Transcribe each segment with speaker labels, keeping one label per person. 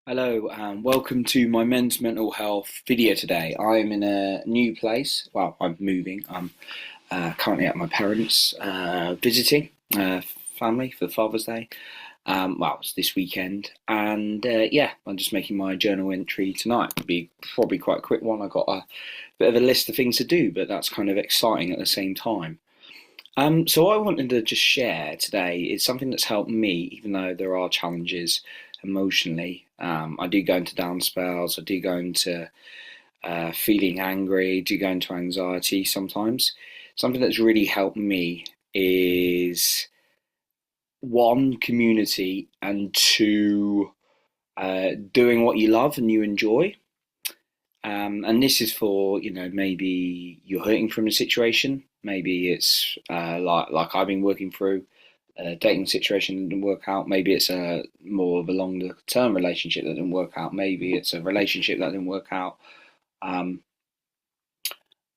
Speaker 1: Hello and welcome to my men's mental health video today. I'm in a new place. Well, I'm moving. I'm currently at my parents' visiting family for Father's Day. It's this weekend, and yeah, I'm just making my journal entry tonight. It'll be probably quite a quick one. I've got a bit of a list of things to do, but that's kind of exciting at the same time. So what I wanted to just share today is something that's helped me, even though there are challenges emotionally. I do go into down spells. I do go into feeling angry. Do go into anxiety sometimes. Something that's really helped me is one, community, and two, doing what you love and you enjoy. And this is for, maybe you're hurting from a situation. Maybe it's like I've been working through a dating situation that didn't work out. Maybe it's a more of a longer term relationship that didn't work out. Maybe it's a relationship that didn't work out. Um,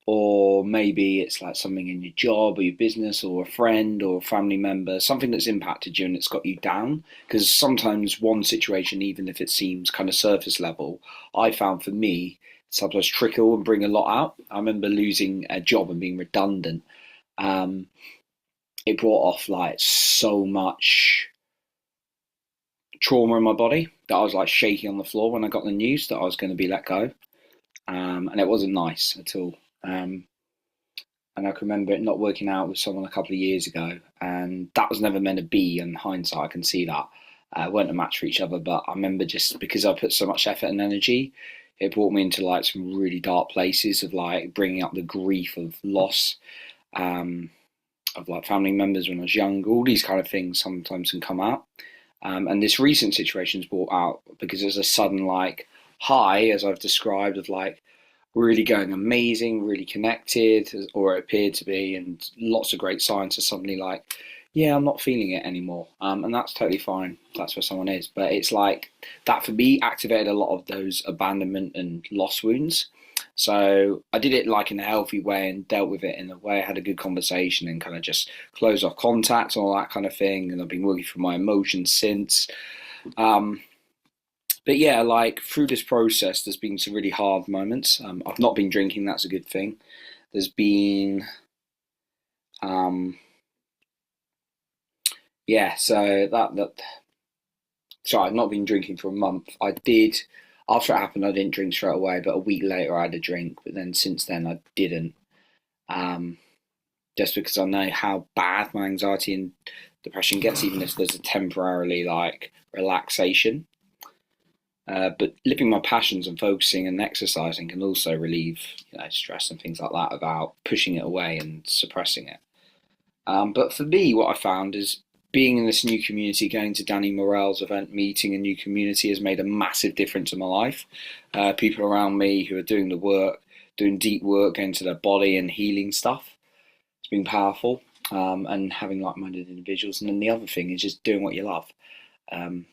Speaker 1: or maybe it's like something in your job or your business or a friend or a family member, something that's impacted you and it's got you down. Because sometimes one situation, even if it seems kind of surface level, I found for me sometimes trickle and bring a lot out. I remember losing a job and being redundant. Um, it brought off like so much trauma in my body that I was like shaking on the floor when I got the news that I was going to be let go. And it wasn't nice at all. Um, and I can remember it not working out with someone a couple of years ago, and that was never meant to be. In hindsight, I can see that weren't a match for each other. But I remember just because I put so much effort and energy, it brought me into like some really dark places of like bringing up the grief of loss, um, of like family members when I was young. All these kind of things sometimes can come out. And this recent situation's brought out because there's a sudden like high, as I've described, of like really going amazing, really connected, or it appeared to be, and lots of great signs are suddenly like, yeah, I'm not feeling it anymore. And that's totally fine. That's where someone is. But it's like that for me activated a lot of those abandonment and loss wounds. So I did it like in a healthy way and dealt with it in a way I had a good conversation and kind of just closed off contacts and all that kind of thing. And I've been working through my emotions since. Um, but yeah, like through this process, there's been some really hard moments. I've not been drinking, that's a good thing. There's been, um, yeah, so sorry, I've not been drinking for a month. I did, after it happened, I didn't drink straight away, but a week later I had a drink. But then since then, I didn't. Um, just because I know how bad my anxiety and depression gets, even if there's a temporarily like relaxation. But living my passions and focusing and exercising can also relieve, stress and things like that without pushing it away and suppressing it. But for me, what I found is being in this new community, going to Danny Morell's event, meeting a new community has made a massive difference in my life. People around me who are doing the work, doing deep work, going to their body and healing stuff. It's been powerful, and having like-minded individuals. And then the other thing is just doing what you love. Um,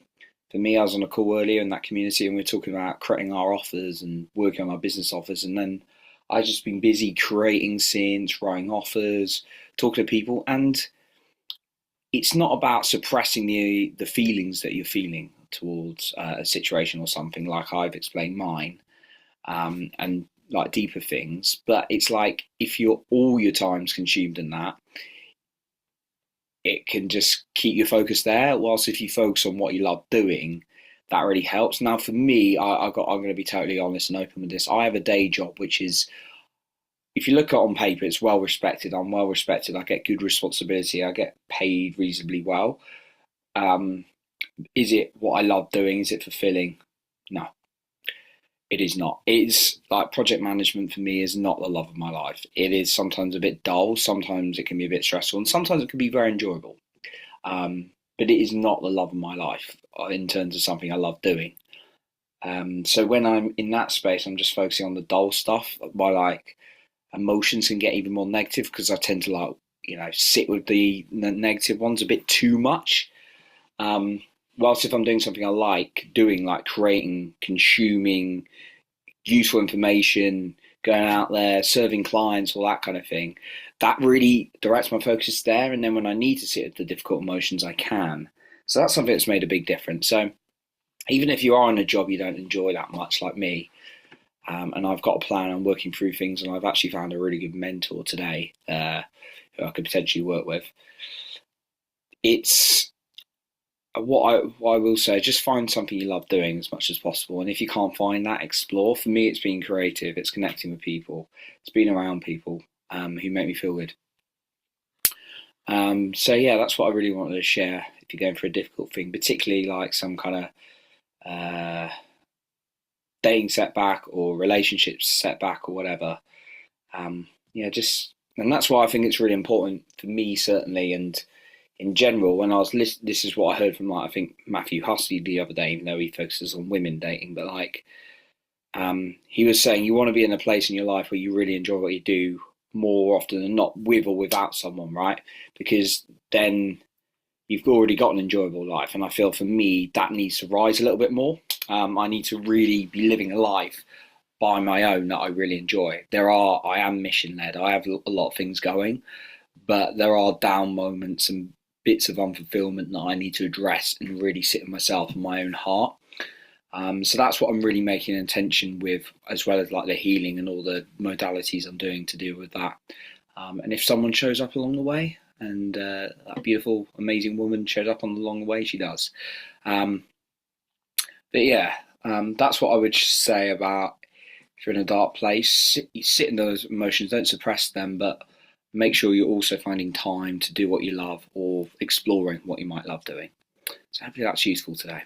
Speaker 1: for me, I was on a call earlier in that community, and we are talking about creating our offers and working on our business offers. And then I've just been busy creating since, writing offers, talking to people, and it's not about suppressing the feelings that you're feeling towards a situation or something like I've explained mine, and like deeper things. But it's like if you're all your time's consumed in that, it can just keep your focus there. Whilst if you focus on what you love doing, that really helps. Now, for me, I'm going to be totally honest and open with this. I have a day job which is, if you look at it on paper, it's well respected. I'm well respected. I get good responsibility. I get paid reasonably well. Um, is it what I love doing? Is it fulfilling? No, it is not. It's like project management for me is not the love of my life. It is sometimes a bit dull. Sometimes it can be a bit stressful, and sometimes it can be very enjoyable. But it is not the love of my life in terms of something I love doing. So when I'm in that space, I'm just focusing on the dull stuff. My like emotions can get even more negative because I tend to like sit with the negative ones a bit too much. Um, whilst if I'm doing something I like doing, like creating, consuming useful information, going out there, serving clients, all that kind of thing, that really directs my focus there. And then when I need to sit with the difficult emotions, I can. So that's something that's made a big difference. So even if you are in a job you don't enjoy that much, like me, and I've got a plan, I'm working through things, and I've actually found a really good mentor today who I could potentially work with. It's what I will say, just find something you love doing as much as possible. And if you can't find that, explore. For me, it's being creative, it's connecting with people, it's being around people who make me feel good. So yeah, that's what I really wanted to share. If you're going for a difficult thing, particularly like some kind of dating setback or relationships setback or whatever, yeah, just and that's why I think it's really important for me certainly, and in general. When I was this is what I heard from like I think Matthew Hussey the other day, even though he focuses on women dating, but like he was saying you want to be in a place in your life where you really enjoy what you do more often than not, with or without someone, right? Because then you've already got an enjoyable life. And I feel for me, that needs to rise a little bit more. I need to really be living a life by my own that I really enjoy. I am mission led. I have a lot of things going, but there are down moments and bits of unfulfillment that I need to address and really sit with myself and my own heart. So that's what I'm really making an intention with, as well as like the healing and all the modalities I'm doing to deal with that. And if someone shows up along the way, and that beautiful, amazing woman shows up along the way, she does. Um, but yeah, that's what I would say about if you're in a dark place, sit in those emotions, don't suppress them, but make sure you're also finding time to do what you love or exploring what you might love doing. So hopefully that's useful today.